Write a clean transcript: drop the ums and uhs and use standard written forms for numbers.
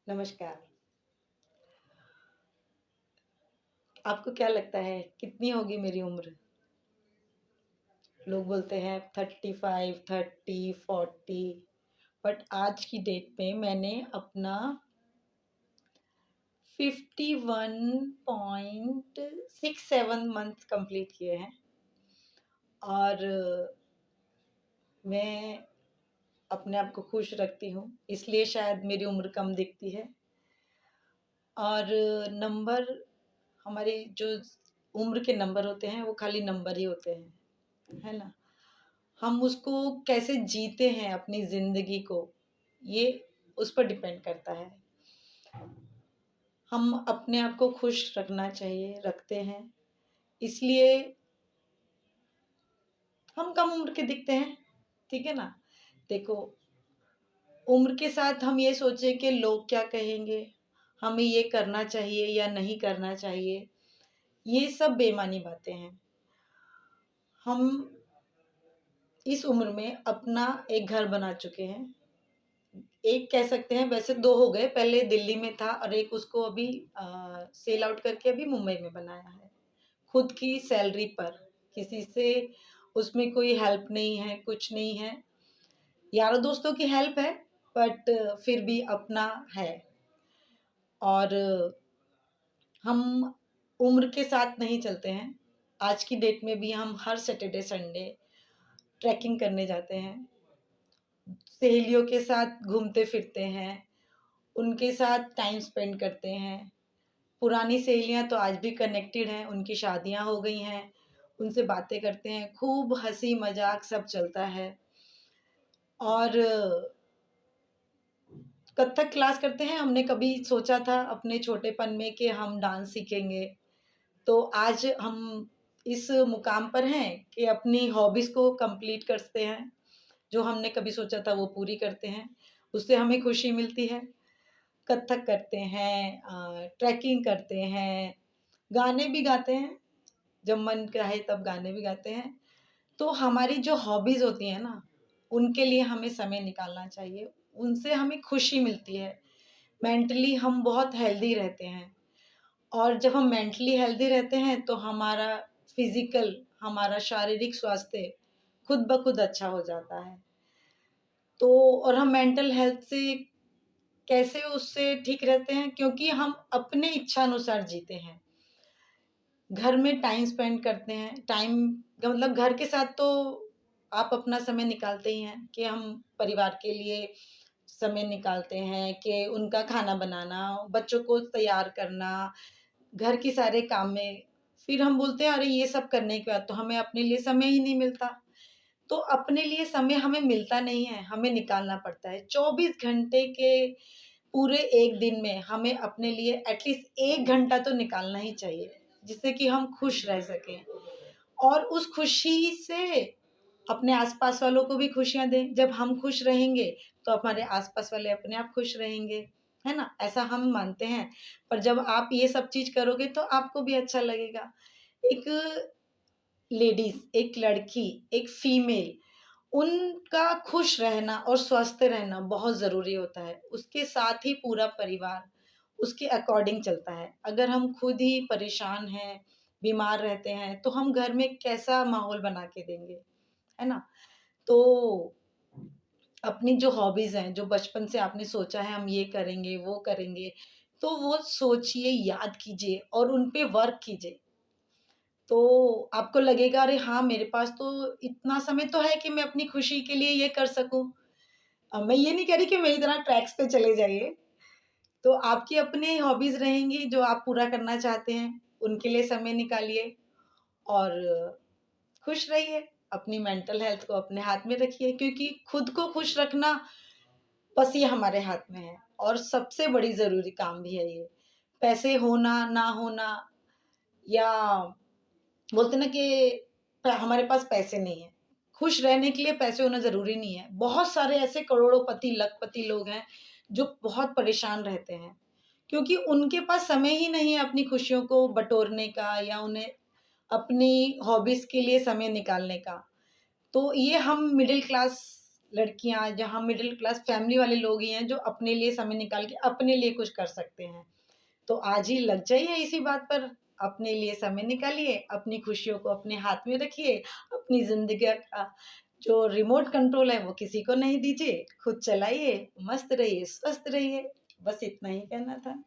नमस्कार। आपको क्या लगता है कितनी होगी मेरी उम्र? लोग बोलते हैं 35, 30, 40 बट आज की डेट में मैंने अपना 51.67 मंथ कंप्लीट किए हैं और मैं अपने आप को खुश रखती हूँ, इसलिए शायद मेरी उम्र कम दिखती है। और नंबर हमारी जो उम्र के नंबर होते हैं वो खाली नंबर ही होते हैं, है ना? हम उसको कैसे जीते हैं अपनी ज़िंदगी को, ये उस पर डिपेंड करता है। हम अपने आप को खुश रखना चाहिए, रखते हैं, इसलिए हम कम उम्र के दिखते हैं, ठीक है ना? देखो, उम्र के साथ हम ये सोचें कि लोग क्या कहेंगे, हमें ये करना चाहिए या नहीं करना चाहिए, ये सब बेमानी बातें हैं। हम इस उम्र में अपना एक घर बना चुके हैं। एक कह सकते हैं, वैसे 2 हो गए, पहले दिल्ली में था और एक उसको अभी सेल आउट करके अभी मुंबई में बनाया है। खुद की सैलरी पर, किसी से उसमें कोई हेल्प नहीं है, कुछ नहीं है। यारों दोस्तों की हेल्प है बट फिर भी अपना है। और हम उम्र के साथ नहीं चलते हैं। आज की डेट में भी हम हर सैटरडे, संडे ट्रैकिंग करने जाते हैं। सहेलियों के साथ घूमते-फिरते हैं, उनके साथ टाइम स्पेंड करते हैं। पुरानी सहेलियाँ तो आज भी कनेक्टेड हैं, उनकी शादियाँ हो गई हैं, उनसे बातें करते हैं, खूब हँसी-मज़ाक सब चलता है। और कथक क्लास करते हैं, हमने कभी सोचा था अपने छोटेपन में कि हम डांस सीखेंगे, तो आज हम इस मुकाम पर हैं कि अपनी हॉबीज़ को कंप्लीट करते हैं, जो हमने कभी सोचा था वो पूरी करते हैं, उससे हमें खुशी मिलती है। कथक करते हैं, ट्रैकिंग करते हैं, गाने भी गाते हैं, जब मन चाहे तब गाने भी गाते हैं। तो हमारी जो हॉबीज़ होती हैं ना, उनके लिए हमें समय निकालना चाहिए, उनसे हमें खुशी मिलती है। मेंटली हम बहुत हेल्दी रहते हैं और जब हम मेंटली हेल्दी रहते हैं तो हमारा फिज़िकल, हमारा शारीरिक स्वास्थ्य खुद ब खुद अच्छा हो जाता है। तो और हम मेंटल हेल्थ से कैसे उससे ठीक रहते हैं, क्योंकि हम अपने इच्छानुसार जीते हैं। घर में टाइम स्पेंड करते हैं, टाइम का मतलब घर के साथ तो आप अपना समय निकालते ही हैं कि हम परिवार के लिए समय निकालते हैं कि उनका खाना बनाना, बच्चों को तैयार करना, घर के सारे काम में फिर हम बोलते हैं अरे ये सब करने के बाद तो हमें अपने लिए समय ही नहीं मिलता। तो अपने लिए समय हमें मिलता नहीं है, हमें निकालना पड़ता है। 24 घंटे के पूरे 1 दिन में हमें अपने लिए एटलीस्ट 1 घंटा तो निकालना ही चाहिए, जिससे कि हम खुश रह सकें और उस खुशी से अपने आस-पास वालों को भी खुशियाँ दें। जब हम खुश रहेंगे, तो हमारे आस-पास वाले अपने आप खुश रहेंगे, है ना? ऐसा हम मानते हैं, पर जब आप ये सब चीज़ करोगे तो आपको भी अच्छा लगेगा। एक लेडीज़, एक लड़की, एक फीमेल, उनका खुश रहना और स्वस्थ रहना बहुत ज़रूरी होता है। उसके साथ ही पूरा परिवार उसके अकॉर्डिंग चलता है। अगर हम खुद ही परेशान हैं, बीमार रहते हैं, तो हम घर में कैसा माहौल बना के देंगे, है ना? तो अपनी जो हॉबीज़ हैं, जो बचपन से आपने सोचा है हम ये करेंगे, वो करेंगे, तो वो सोचिए, याद कीजिए और उन पे वर्क कीजिए। तो आपको लगेगा अरे हाँ, मेरे पास तो इतना समय तो है कि मैं अपनी खुशी के लिए ये कर सकूँ। मैं ये नहीं कह रही कि मेरी तरह ट्रैक्स पे चले जाइए। तो आपकी अपनी हॉबीज़ रहेंगी जो आप पूरा करना चाहते हैं, उनके लिए समय निकालिए और खुश रहिए। अपनी मेंटल हेल्थ को अपने हाथ में रखिए, क्योंकि खुद को खुश रखना बस ये हमारे हाथ में है और सबसे बड़ी ज़रूरी काम भी है ये। पैसे होना, ना होना या बोलते हैं ना कि हमारे पास पैसे नहीं हैं। खुश रहने के लिए पैसे होना ज़रूरी नहीं है। बहुत सारे ऐसे करोड़ोंपति, लखपति लोग हैं, जो बहुत परेशान रहते हैं, क्योंकि उनके पास समय ही नहीं है अपनी खुशियों को बटोरने का या उन्हें अपनी हॉबीज़ के लिए समय निकालने का। तो ये हम मिडल क्लास लड़कियाँ जहाँ मिडल क्लास फैमिली वाले लोग ही हैं जो अपने लिए समय निकाल के अपने लिए कुछ कर सकते हैं। तो आज ही लग जाइए इसी बात पर, अपने लिए समय निकालिए, अपनी खुशियों को अपने हाथ में रखिए, अपनी ज़िंदगी का जो रिमोट कंट्रोल है वो किसी को नहीं दीजिए, खुद चलाइए, मस्त रहिए, स्वस्थ रहिए। बस इतना ही कहना था।